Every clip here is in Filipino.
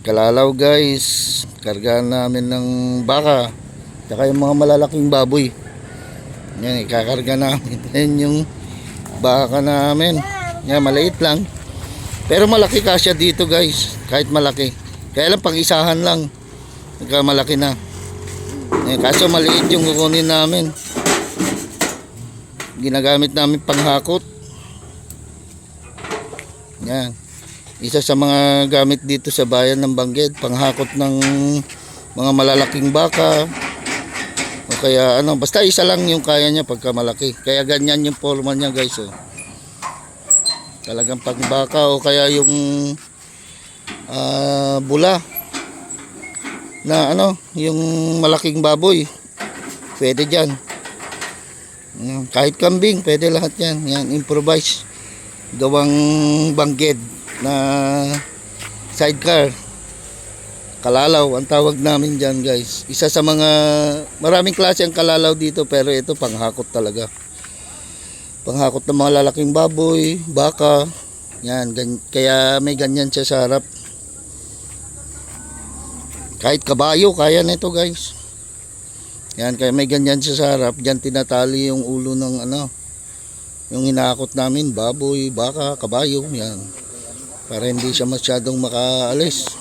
Kalalaw guys, kargaan namin ng baka tsaka yung mga malalaking baboy. Yan, ikakarga namin. Yan yung baka namin. Yan, maliit lang. Pero malaki kasya dito guys, kahit malaki. Kaya lang pag-isahan lang, malaki na. Yan, kaso maliit yung kukunin namin. Ginagamit namin panghakot. Yan. Isa sa mga gamit dito sa bayan ng Bangged, panghakot ng mga malalaking baka. O kaya ano, basta isa lang yung kaya niya pagka malaki. Kaya ganyan yung forma niya guys. Oh. Talagang pangbaka o kaya yung bula na ano, yung malaking baboy. Pwede dyan. Kahit kambing, pwede lahat yan. Yan, improvise. Gawang Bangged na sidecar. Kalalaw ang tawag namin dyan guys. Isa sa mga maraming klase ang kalalaw dito, pero ito panghakot talaga. Panghakot ng mga lalaking baboy, baka. Yan, kaya may ganyan siya sa harap. Kahit kabayo kaya nito guys. Yan, kaya may ganyan siya sa harap. Diyan tinatali yung ulo ng ano, yung hinakot namin, baboy, baka, kabayo. Yan, para hindi siya masyadong makaalis.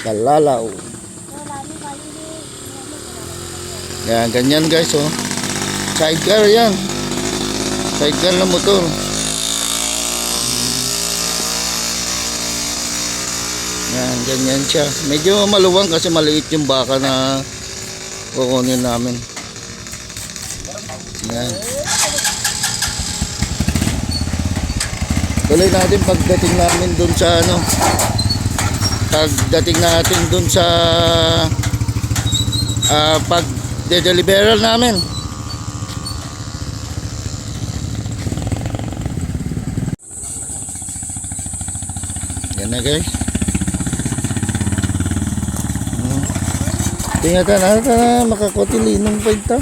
Kalalaw. Yan, ganyan guys oh. Sidecar yan. Sidecar na motor. Yan, ganyan siya. Medyo maluwang kasi maliit yung baka na kukunin namin. Yan. Tuloy natin pagdating namin dun sa ano, pagdating natin dun sa pag-deliveral namin. Yan na guys. Tingnan natin makakotilinong pa ito.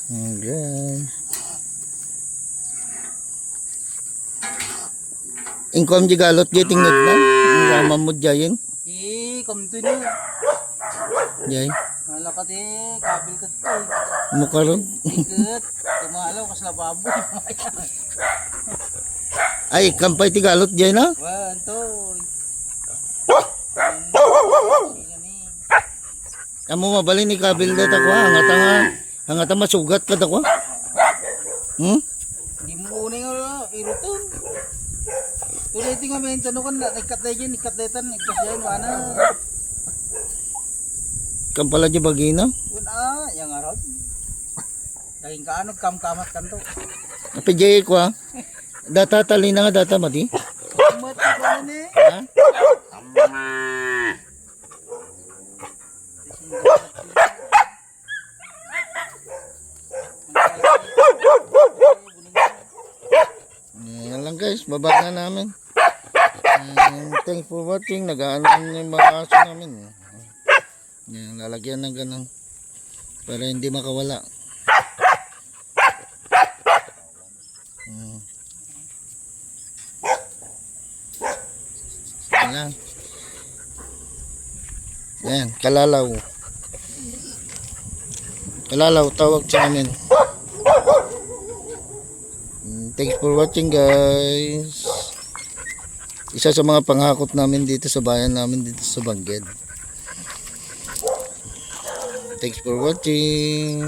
Okay. Ingkom di galot di tingnan na. Ang rama mo diyan. Kamto niyo. Jay. Malakat kabil ka to. Mukha ron. Ikat. Tumalaw kas lababo. Ay, kampay ti galot diyan na. Wan to. Amo mabalin ni kabil data ko hangata masugat ka dako. Di mo uning iruton. Tuloy tinga men tano kan ikat dyan wana. Kampala di bagina. Una yang arot. Daging kaano kamkamat kanto. Ape jay ko data talina nga data mati. Mati ko ni. Ha? Yan lang guys, baba na namin. Thanks for watching. Nag-aanan yung mga aso namin. Yan, lalagyan ng ganun para hindi makawala. Yan lang. Yan, kalalaw. Kalalaw tawag sa amin. Thanks for watching guys. Isa sa mga panghakot namin dito sa bayan namin dito sa Bangged. Thanks for watching.